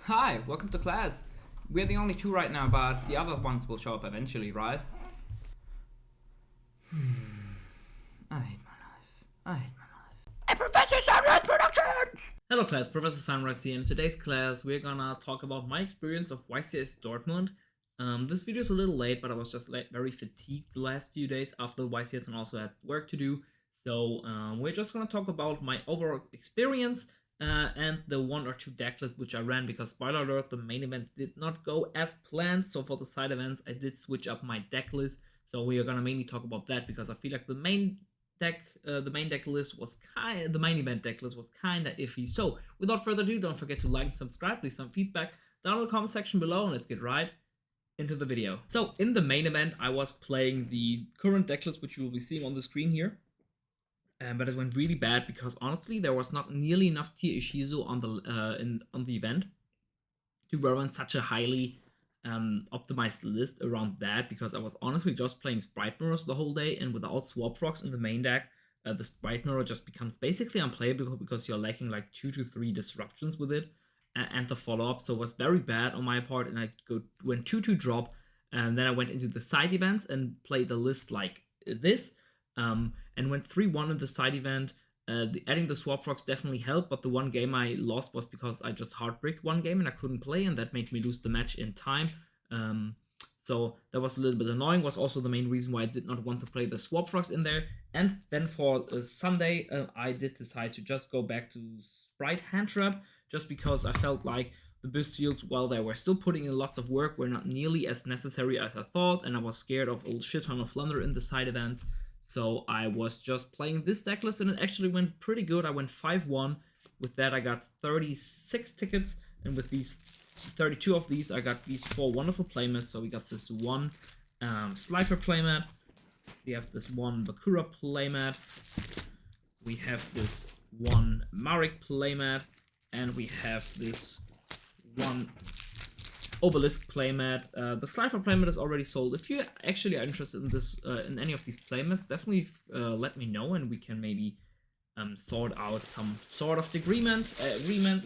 Hi, welcome to class. We're the only two right now, but the other ones will show up eventually, right? I hate my life. I hate my life. A Professor Sunreis Productions! Hello class, Professor Sunreis here. In today's class, we're gonna talk about my experience of YCS Dortmund. This video is a little late, but I was just very fatigued the last few days after YCS and also had work to do. So we're just gonna talk about my overall experience and the one or two deck lists which I ran because, spoiler alert, the main event did not go as planned. So for the side events, I did switch up my deck list. So we are gonna mainly talk about that because I feel like the main deck list was the main event deck list was kind of iffy. So without further ado, don't forget to like and subscribe. Leave some feedback down in the comment section below, and let's get right into the video. So in the main event, I was playing the current deck list, which you will be seeing on the screen here. But it went really bad because honestly, there was not nearly enough tier Ishizu on the event to run such a highly optimized list around that, because I was honestly just playing Spright mirrors the whole day, and without swap frogs in the main deck, the Spright mirror just becomes basically unplayable because you're lacking like 2 to 3 disruptions with it and the follow-up. So it was very bad on my part, and I went 2-2 drop, and then I went into the side events and played the list like this, and went 3-1 in the side event. Adding the swap frogs definitely helped, but the one game I lost was because I just hard-bricked one game and I couldn't play, and that made me lose the match in time. So that was a little bit annoying, was also the main reason why I did not want to play the swap frogs in there. And then for Sunday, I did decide to just go back to Spright hand trap, just because I felt like the Bustials, while they were still putting in lots of work, were not nearly as necessary as I thought, and I was scared of a shit ton of Flunder in the side events. So I was just playing this deck list, and it actually went pretty good. I went 5-1. With that, I got 36 tickets, and with these 32 of these, I got these 4 wonderful playmats. So we got this one Slifer playmat, we have this one Bakura playmat, we have this one Marek playmat, and we have this one Obelisk playmat. The Slifer playmat is already sold. If you actually are interested in this, in any of these playmats, definitely let me know, and we can maybe sort out some sort of agreement.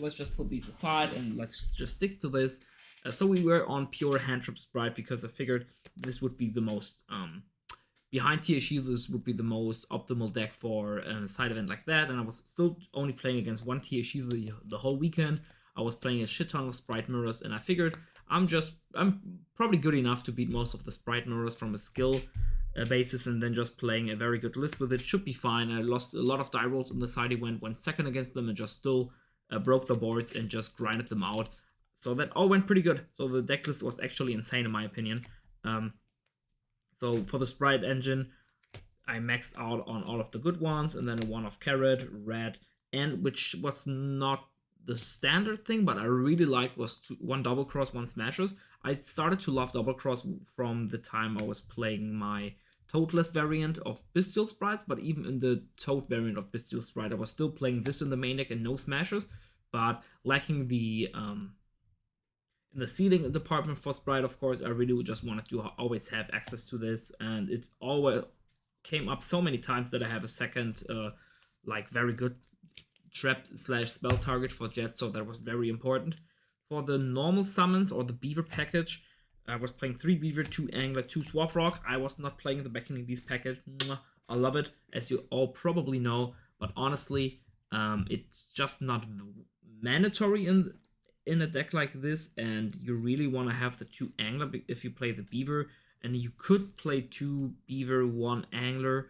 Let's just put these aside and let's just stick to this. So we were on pure hand trap Spright because I figured this would be the most behind tier shield. This would be the most optimal deck for a side event like that, and I was still only playing against one tier shield the whole weekend. I was playing a shit ton of Spright mirrors, and I figured I'm probably good enough to beat most of the Spright mirrors from a skill basis, and then just playing a very good list with it should be fine. I lost a lot of die rolls in the side event, went second against them, and just still broke the boards and just grinded them out. So that all went pretty good. So the deck list was actually insane in my opinion. So for the Spright engine, I maxed out on all of the good ones, and then a one of Carrot, Red, and which was not the standard thing, but I really liked was one double cross, one smashers. I started to love double cross from the time I was playing my Toadless variant of Bestial Sprites, but even in the Toad variant of Bestial Sprite, I was still playing this in the main deck and no smashers, but lacking the in the seeding department for Spright, of course, I really just wanted to always have access to this, and it always came up so many times that I have a second like very good trap / spell target for Jet, so that was very important. For the normal summons or the Beaver package, I was playing 3 Beaver, 2 Angler, 2 Swap Rock. I was not playing the Beckoning Beast package. I love it, as you all probably know, but honestly, it's just not mandatory in a deck like this, and you really want to have the 2 Angler if you play the Beaver, and you could play 2 Beaver, 1 Angler,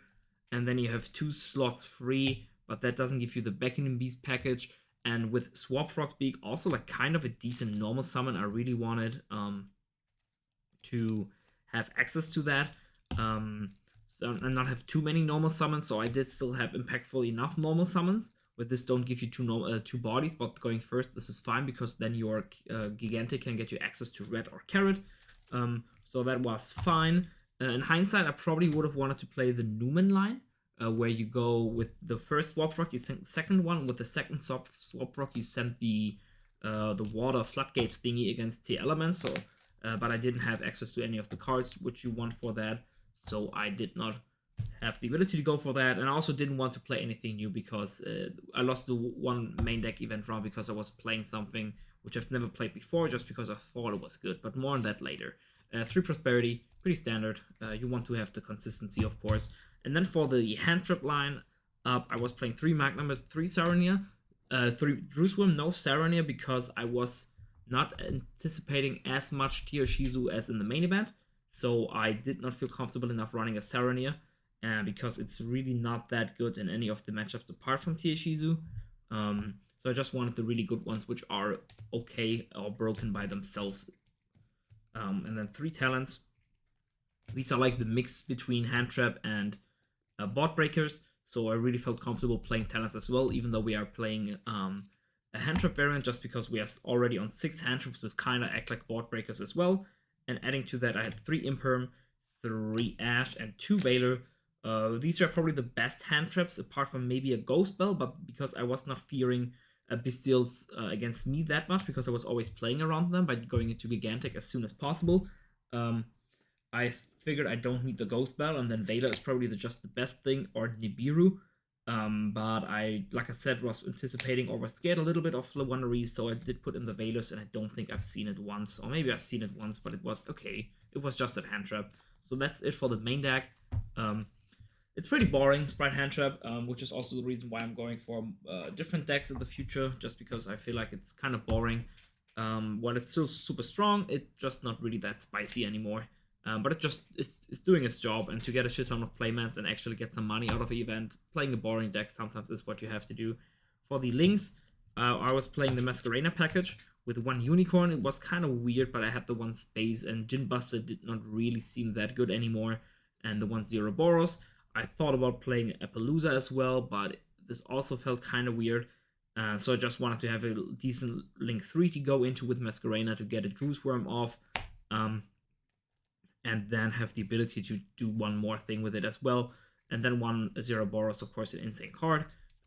and then you have 2 slots free, but that doesn't give you the Beckoning Beast package. And with Swap Frog being also like kind of a decent normal summon, I really wanted to have access to that and not have too many normal summons. So I did still have impactful enough normal summons. With this, don't give you two bodies, but going first, this is fine because then your Gigantic can get you access to Red or Carrot. So that was fine. In hindsight, I probably would have wanted to play the Newman line, where you go with the first swap rock, you send the second one. With the second swap rock, you send the water floodgate thingy against T elements. So, but I didn't have access to any of the cards which you want for that, so I did not have the ability to go for that. And I also didn't want to play anything new because I lost the one main deck event round because I was playing something which I've never played before just because I thought it was good, but more on that later. 3 Prosperity, pretty standard. You want to have the consistency, of course. And then for the hand trap line, I was playing 3 Magnum, 3 Saronia, 3 Jerusalem, no Saronia, because I was not anticipating as much Shizu as in the main event. So I did not feel comfortable enough running a Saronia, because it's really not that good in any of the matchups apart from Shizu. So I just wanted the really good ones, which are okay or broken by themselves. And then 3 talents. These are like the mix between hand trap and board breakers. So I really felt comfortable playing talents as well, even though we are playing a hand trap variant, just because we are already on 6 hand traps, which kind of act like board breakers as well. And adding to that, I had 3 Imperm, 3 Ash, and 2 Valor. These are probably the best hand traps, apart from maybe a Ghost Bell, but because I was not fearing Bestials against me that much, because I was always playing around them by going into Gigantic as soon as possible. I figured I don't need the Ghost Bell, and then Valor is probably just the best thing, or Nibiru. But I, like I said, was anticipating or was scared a little bit of Flawanderies, so I did put in the Valors, and I don't think I've seen it once. Or maybe I've seen it once, but it was okay. It was just a hand trap. So that's it for the main deck. It's pretty boring, Spright hand trap, which is also the reason why I'm going for different decks in the future, just because I feel like it's kind of boring. While it's still super strong, it's just not really that spicy anymore. But it's doing its job, and to get a shit ton of playmats and actually get some money out of the event, playing a boring deck sometimes is what you have to do. For the links, I was playing the Masquerena package with 1 Unicorn. It was kind of weird, but I had the 1 Space, and Djinn Buster did not really seem that good anymore, and the 1 Zero Boros. I thought about playing Appaloosa as well, but this also felt kind of weird. So I just wanted to have a decent Link 3 to go into with Masquerena to get a Druze Worm off. And then have the ability to do one more thing with it as well. And then 1 Zero Boros, of course, an insane card.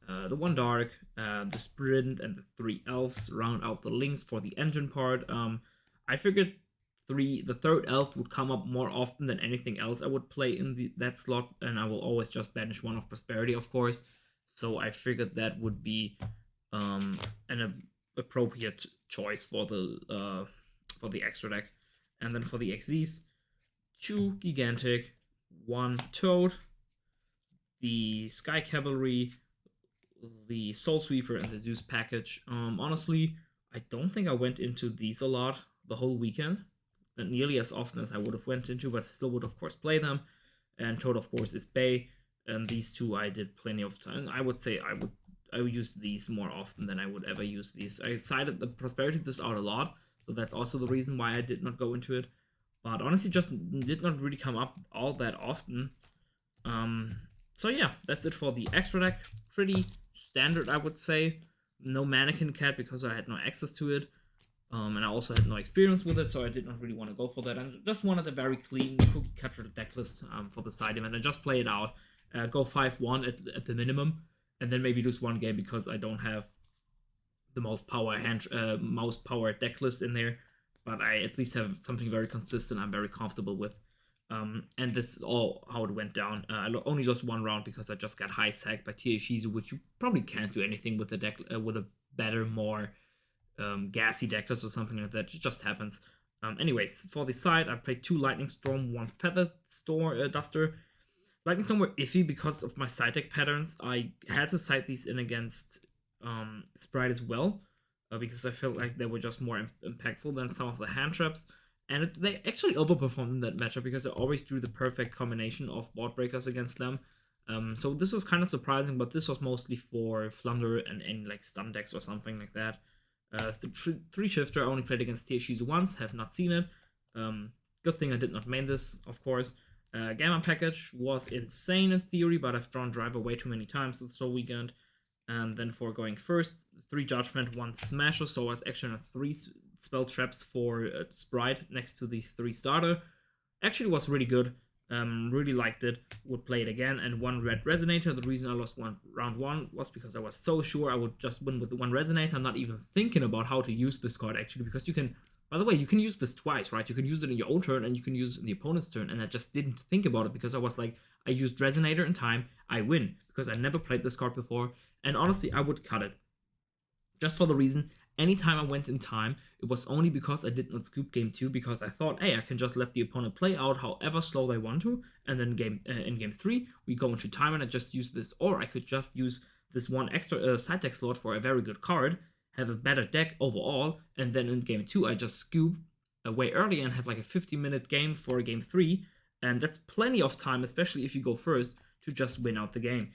The 1 Dark, the Sprint, and the 3 Elves round out the links for the engine part. I figured the 3rd Elf would come up more often than anything else I would play in that slot, and I will always just banish 1 of Prosperity, of course. So I figured that would be an appropriate choice for the extra deck. And then for the XZs, 2 Gigantic, 1 Toad, the Sky Cavalry, the Soul Sweeper, and the Zeus package. Honestly, I don't think I went into these a lot the whole weekend. Not nearly as often as I would have went into, but still would of course play them. And Toad, of course, is Bay, and these 2 I did plenty of time. I would say I would use these more often than I would ever use these. I cited the Prosperity this out a lot, so that's also the reason why I did not go into it. But honestly, just did not really come up all that often. So yeah, that's it for the extra deck. Pretty standard, I would say. No Mannequin Cat because I had no access to it. And I also had no experience with it, so I did not really want to go for that. I just wanted a very clean cookie cutter deck list for the side event and just play it out. Go 5-1 at the minimum, and then maybe lose 1 game because I don't have the most power deck list in there. But I at least have something very consistent I'm very comfortable with. And this is all how it went down. I only lost 1 round because I just got high sacked by Shizu, which you probably can't do anything with the deck with a better, more gassy deck list or something like that. It just happens. Anyways, for the side, I played 2 Lightning Storm, 1 Feather Duster. Lightning Storm were iffy because of my side deck patterns. I had to side these in against Spright as well, because I felt like they were just more impactful than some of the hand traps. And they actually overperformed in that matchup because I always drew the perfect combination of board breakers against them. So this was kind of surprising, but this was mostly for Flunder and any like stun decks or something like that. 3 Shifter I only played against Shizu once, have not seen it. Good thing I did not main this, of course. Gamma package was insane in theory, but I've drawn Driver way too many times this whole weekend. And then for going first, 3 Judgment, 1 Smasher, so I was actually on 3 spell traps for Spright next to the 3 starter. Actually was really good, really liked it, would play it again, and 1 Red Resonator. The reason I lost round 1 was because I was so sure I would just win with the 1 Resonator. I'm not even thinking about how to use this card actually, because you can, by the way, you can use this twice, right? You can use it in your own turn and you can use it in the opponent's turn, and I just didn't think about it because I was like, I used Resonator in time, I win, because I never played this card before, and honestly, I would cut it. Just for the reason, anytime I went in time, it was only because I did not scoop game 2, because I thought, hey, I can just let the opponent play out however slow they want to, and then in game 3, we go into time and I just use this, or I could just use this one extra side deck slot for a very good card, have a better deck overall, and then in game 2, I just scoop way early and have like a 50-minute game for game 3, and that's plenty of time, especially if you go first, to just win out the game.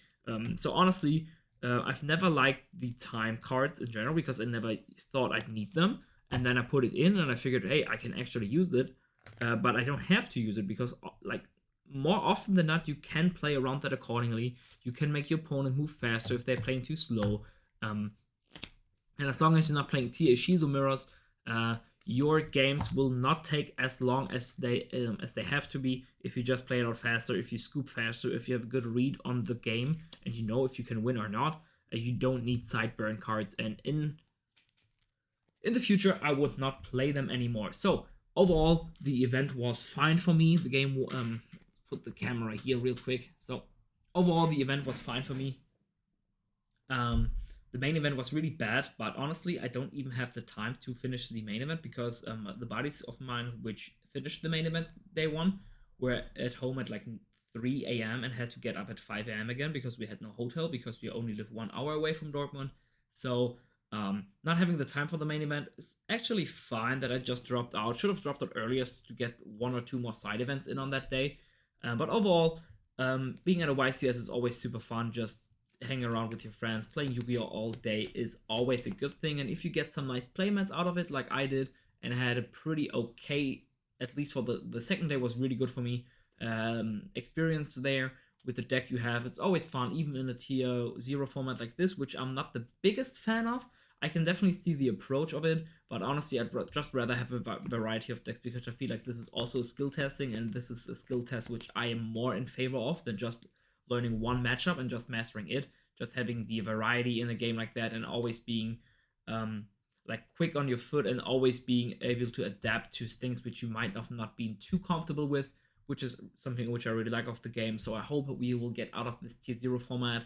So honestly, I've never liked the time cards in general because I never thought I'd need them, and then I put it in and I figured, hey, I can actually use it, but I don't have to use it because like more often than not, you can play around that accordingly. You can make your opponent move faster if they're playing too slow, and as long as you're not playing TA Shizu mirrors, your games will not take as long as they have to be if you just play it out faster, if you scoop faster, if you have a good read on the game and you know if you can win or not. You don't need sideburn cards, and in the future I would not play them anymore. So overall, the event was fine for me. The game, let's put the camera here real quick. So overall, the event was fine for me. The main event was really bad, but honestly, I don't even have the time to finish the main event because the buddies of mine which finished the main event day 1 were at home at like 3 a.m. and had to get up at 5 a.m. again because we had no hotel, because we only live 1 hour away from Dortmund. So not having the time for the main event is actually fine that I just dropped out. Should have dropped out earlier to get 1 or 2 more side events in on that day. But overall, being at a YCS is always super fun. Just hanging around with your friends, playing Yu-Gi-Oh! All day is always a good thing, and if you get some nice playmats out of it like I did, and had a pretty okay, at least for the second day was really good for me, experience there with the deck you have, it's always fun, even in a tier 0 format like this, which I'm not the biggest fan of. I can definitely see the approach of it, but honestly, I'd just rather have a variety of decks because I feel like this is also a skill testing, and this is a skill test which I am more in favor of than just learning one matchup and just mastering it. Just having the variety in a game like that, and always being like quick on your foot, and always being able to adapt to things which you might have not been too comfortable with, which is something which I really like of the game. So I hope we will get out of this tier 0 format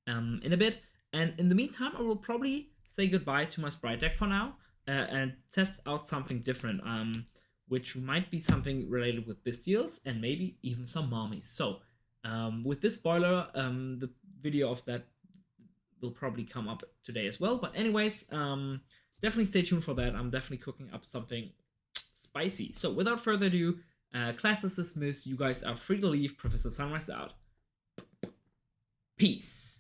in a bit. And in the meantime, I will probably say goodbye to my Spright deck for now and test out something different, which might be something related with Bestials and maybe even some mommies. So with this spoiler, the video of that will probably come up today as well. But anyways, definitely stay tuned for that. I'm definitely cooking up something spicy. So without further ado, class is dismissed. You guys are free to leave. Professor Sunreis out. Peace.